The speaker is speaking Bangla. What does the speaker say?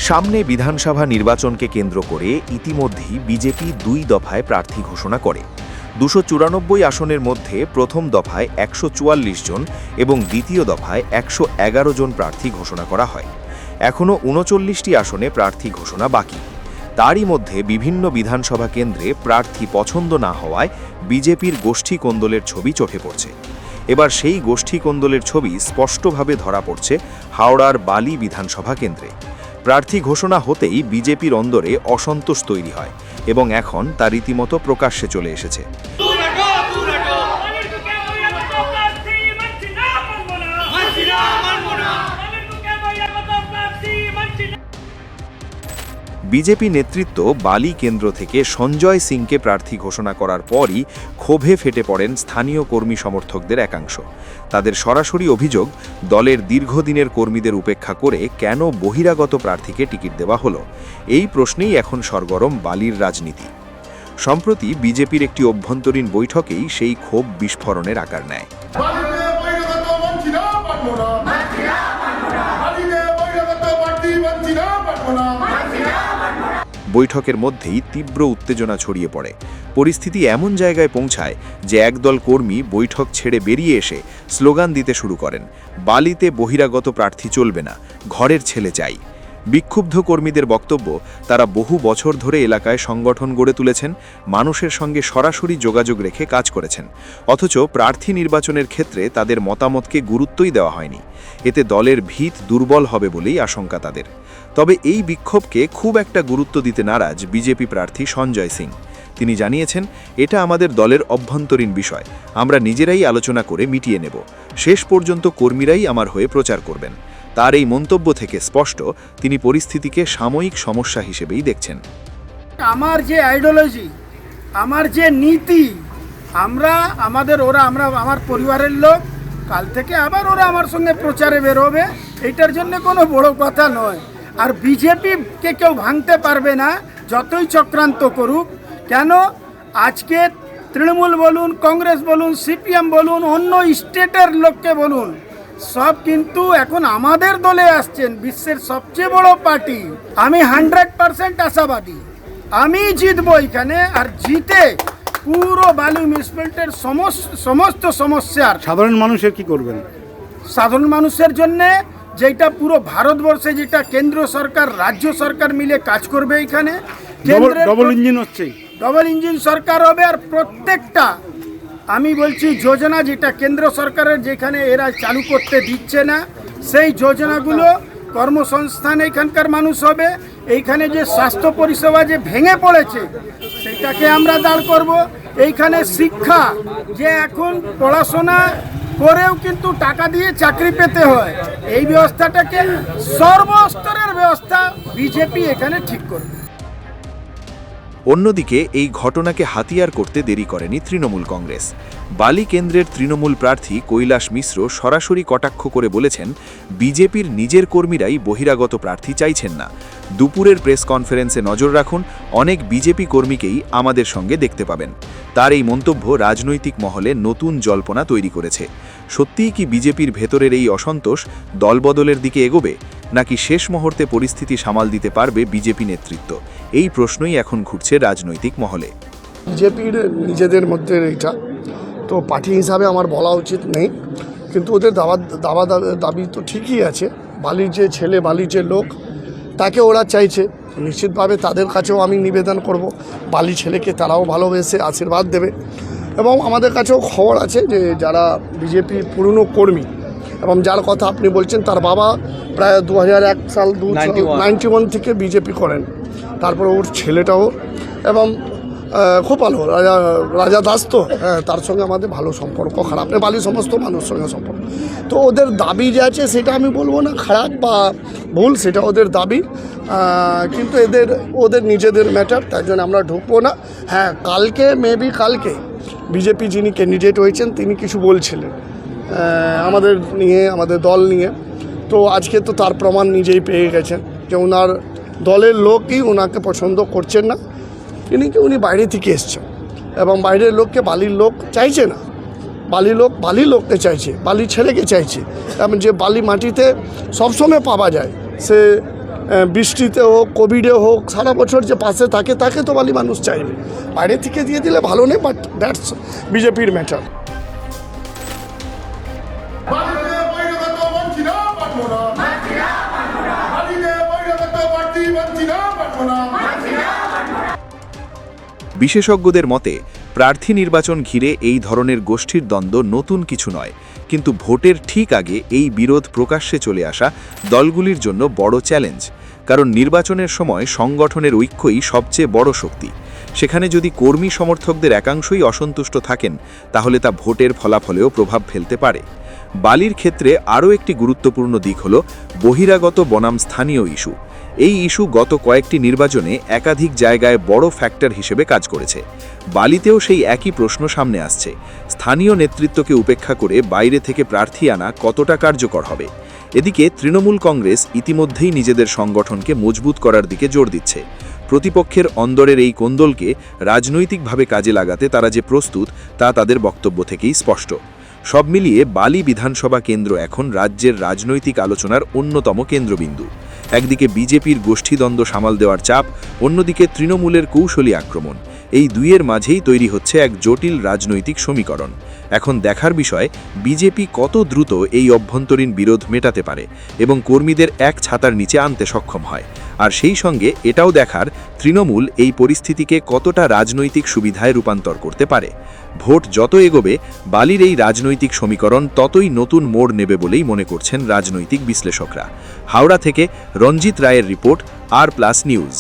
সামনে বিধানসভা নির্বাচনকে কেন্দ্র করে ইতিমধ্যেই বিজেপি ২ দফায় প্রার্থী ঘোষণা করে। ২৯৪ আসনের মধ্যে প্রথম দফায় ১৪৪ জন এবং দ্বিতীয় দফায় ১১১ জন প্রার্থী ঘোষণা করা হয়। এখনও ৩৯টি আসনে প্রার্থী ঘোষণা বাকি। তারই মধ্যে বিভিন্ন বিধানসভা কেন্দ্রে প্রার্থী পছন্দ না হওয়ায় বিজেপির গোষ্ঠী কোন্দলের ছবি চোখে পড়ছে। এবার সেই গোষ্ঠী কোন্দলের ছবি স্পষ্টভাবে ধরা পড়ছে হাওড়ার বালি বিধানসভা কেন্দ্রে। প্রার্থী ঘোষণা হতেই বিজেপির অন্দরে অসন্তোষ তৈরি হয় এবং এখন তা রীতিমতো প্রকাশ্যে চলে এসেছে। বিজেপি নেতৃত্ব বালি কেন্দ্র থেকে সঞ্জয় সিংকে প্রার্থী ঘোষণা করার পরই ক্ষোভে ফেটে পড়েন স্থানীয় কর্মী সমর্থকদের একাংশ। তাদের সরাসরি অভিযোগ, দলের দীর্ঘদিনের কর্মীদের উপেক্ষা করে কেন বহিরাগত প্রার্থীকে টিকিট দেওয়া হলো। এই প্রশ্নেই এখন সরগরম বালির রাজনীতি। সম্প্রতি বিজেপির একটি অভ্যন্তরীণ বৈঠকেই সেই ক্ষোভ বিস্ফোরণের আকার নেয়। বৈঠকের মধ্যেই তীব্র উত্তেজনা ছড়িয়ে পড়ে। পরিস্থিতি এমন জায়গায় পৌঁছায় যে একদল কর্মী বৈঠক ছেড়ে বেরিয়ে এসে স্লোগান দিতে শুরু করেন, বালিতে বহিরাগত প্রার্থী চলবে না, ঘরের ছেলে চাই। বিক্ষুব্ধ কর্মীদের বক্তব্য, তারা বহু বছর ধরে এলাকায় সংগঠন গড়ে তুলেছেন, মানুষের সঙ্গে সরাসরি যোগাযোগ রেখে কাজ করেছেন, অথচ প্রার্থী নির্বাচনের ক্ষেত্রে তাদের মতামতকে গুরুত্বই দেওয়া হয়নি। এতে দলের ভিত দুর্বল হবে বলেই আশঙ্কা তাদের। তবে এই বিক্ষোভকে খুব একটা গুরুত্ব দিতে নারাজ বিজেপি প্রার্থী সঞ্জয় সিং। তিনি জানিয়েছেন, এটা আমাদের দলের অভ্যন্তরীণ বিষয়, আমরা নিজেরাই আলোচনা করে মিটিয়ে নেব, শেষ পর্যন্ত কর্মীরাই আমার হয়ে প্রচার করবেন। তার এই মন্তব্য থেকে স্পষ্ট, তিনি পরিস্থিতিকে সাময়িক সমস্যা হিসেবেই দেখছেন। আমার যে আইডিওলজি, আমার যে নীতি, আমার পরিবারের লোক, কাল থেকে আবার ওরা আমার সঙ্গে প্রচারে বেরোবে, এইটার জন্য কোনো বড় কথা নয়। আর বিজেপিকে কেউ ভাঙতে পারবে না, যতই চক্রান্ত করুক কেন। আজকে তৃণমূল বলুন, কংগ্রেস বলুন, সিপিএম বলুন, অন্য স্টেটের লোককে বলুন, সব কিন্তু এখন আমাদের দলে আসছেন। বিশ্বের সবচেয়ে বড় পার্টি। আমি 100% আশাবাদী আমি জিতবো এখানে, আর জিতে পুরো বালি মিউনিসিপ্যালিটির সমস্ত সমস্যার সাধারণ মানুষের কি করবেন? সাধারণ মানুষের জন্য যেটা পুরো ভারতবর্ষে যেটা কেন্দ্র সরকার রাজ্য সরকার মিলে কাজ করবে, এখানে ডবল ইঞ্জিন হচ্ছে, ডবল ইঞ্জিন সরকার হবে। আর প্রত্যেকটা আমি বলছি যোজনা যেটা কেন্দ্র সরকারের যেখানে এরা চালু করতে দিচ্ছে না, সেই যোজনাগুলো কর্মসংস্থান এখানকার মানুষ হবে। এইখানে যে স্বাস্থ্য পরিষেবা যে ভেঙে পড়েছে সেটাকে আমরা দাঁড় করব। এইখানে শিক্ষা, যে এখন পড়াশোনা করেও কিন্তু টাকা দিয়ে চাকরি পেতে হয়, এই ব্যবস্থাটাকে সর্বস্তরের ব্যবস্থা বিজেপি এখানে ঠিক করবে। অন্যদিকে এই ঘটনাকে হাতিয়ার করতে দেরি করেনি তৃণমূল কংগ্রেস। বালি কেন্দ্রের তৃণমূল প্রার্থী কৈলাস মিশ্র সরাসরি কটাক্ষ করে বলেছেন, বিজেপির নিজের কর্মীরাই বহিরাগত প্রার্থী চাইছেন না। দুপুরের প্রেস কনফারেন্সে নজর রাখুন, অনেক বিজেপি কর্মীকেই আমাদের সঙ্গে দেখতে পাবেন। তার এই মন্তব্য রাজনৈতিক মহলে নতুন জল্পনা তৈরি করেছে। সত্যিই কি বিজেপির ভেতরের এই অসন্তোষ দলবদলের দিকে এগোবে, নাকি শেষ মুহূর্তে পরিস্থিতি সামাল দিতে পারবে বিজেপি নেতৃত্ব? এই প্রশ্নই এখন ঘুরছে রাজনৈতিক মহলে। বিজেপির নিজেদের মধ্যে এইটা তো পার্টি হিসাবে আমার বলা উচিত নেই, কিন্তু ওদের দাবি তো ঠিকই আছে। বালির যে ছেলে, বালির যে লোক, তাকে ওরা চাইছে। নিশ্চিতভাবে তাদের কাছেও আমি নিবেদন করব, বালি ছেলেকে তারাও ভালোবেসে আশীর্বাদ দেবে। এবং আমাদের কাছেও খবর আছে যে যারা বিজেপির পুরনো কর্মী এবং যার কথা আপনি বলছেন, তার বাবা প্রায় 2001 সাল 91 থেকে বিজেপি করেন, তারপরে ওর ছেলেটাও, এবং খুব ভালো রাজা দাস, তো তার সঙ্গে আমাদের ভালো সম্পর্ক, খারাপ না, বালির সমস্ত মানুষের সঙ্গে সম্পর্ক। তো ওদের দাবি যে আছে সেটা আমি বলবো না খারাপ বা ভুল, সেটা ওদের দাবি, কিন্তু ওদের নিজেদের ম্যাটার, তাই জন্য আমরা ঢুকবো না। হ্যাঁ, কালকে বিজেপি যিনি ক্যান্ডিডেট হয়েছেন তিনি কিছু বলছিলেন আমাদের নিয়ে, আমাদের দল নিয়ে। তো আজকে তো তার প্রমাণ নিজেই পেয়ে গেছেন যে ওনার দলের লোকই ওনাকে পছন্দ করছেন না। উনি বাইরে থেকে এসছেন এবং বাইরের লোককে বালির লোক চাইছে না, বালি লোককে চাইছে, বালি ছেলেকে চাইছে। এবং যে বালি মাটিতে সবসময় পাওয়া যায়, সে বৃষ্টিতে হোক, কোভিডে হোক, সারা বছর যে পাশে থাকে তাকে তো বালি মানুষ চাইবে। বাইরে থেকে দিয়ে দিলে ভালো নেই, বাট দ্যাটস বিজেপির ম্যাটার। বিশেষজ্ঞদের মতে প্রার্থী নির্বাচন ঘিরে এই ধরনের গোষ্ঠীর দ্বন্দ্ব নতুন কিছু নয়, কিন্তু ভোটের ঠিক আগে এই বিরোধ প্রকাশ্যে চলে আসা দলগুলির জন্য বড় চ্যালেঞ্জ। কারণ নির্বাচনের সময় সংগঠনের ঐক্যই সবচেয়ে বড় শক্তি। সেখানে যদি কর্মী সমর্থকদের একাংশই অসন্তুষ্ট থাকেন, তাহলে তা ভোটের ফলাফলেও প্রভাব ফেলতে পারে। বালির ক্ষেত্রে আরও একটি গুরুত্বপূর্ণ দিক হল বহিরাগত বনাম স্থানীয় ইস্যু। এই ইস্যু গত কয়েকটি নির্বাচনে একাধিক জায়গায় বড় ফ্যাক্টর হিসেবে কাজ করেছে। বালিতেও সেই একই প্রশ্ন সামনে আসছে, স্থানীয় নেতৃত্বকে উপেক্ষা করে বাইরে থেকে প্রার্থী আনা কতটা কার্যকর হবে। এদিকে তৃণমূল কংগ্রেস ইতিমধ্যেই নিজেদের সংগঠনকে মজবুত করার দিকে জোর দিচ্ছে। প্রতিপক্ষের অন্দরের এই কোন্দলকে রাজনৈতিকভাবে কাজে লাগাতে তারা যে প্রস্তুত, তা তাদের বক্তব্য থেকেই স্পষ্ট। সব মিলিয়ে বালি বিধানসভা কেন্দ্র এখন রাজ্যের রাজনৈতিক আলোচনার অন্যতম কেন্দ্রবিন্দু। একদিকে বিজেপির গোষ্ঠীদ্বন্দ্ব সামাল দেওয়ার চাপ, অন্যদিকে তৃণমূলের কৌশলী আক্রমণ। এই দুইয়ের মাঝেই তৈরি হচ্ছে এক জটিল রাজনৈতিক সমীকরণ। এখন দেখার বিষয় বিজেপি কত দ্রুত এই অভ্যন্তরীণ বিরোধ মেটাতে পারে এবং কর্মীদের এক ছাতার নিচে আনতে সক্ষম হয়। আর সেই সঙ্গে এটাও দেখার তৃণমূল এই পরিস্থিতিকে কতটা রাজনৈতিক সুবিধায় রূপান্তর করতে পারে। ভোট যত এগোবে বালির এই রাজনৈতিক সমীকরণ ততই নতুন মোড় নেবে বলেই মনে করছেন রাজনৈতিক বিশ্লেষকরা। হাওড়া থেকে রঞ্জিত রায়ের রিপোর্ট, আর প্লাস নিউজ।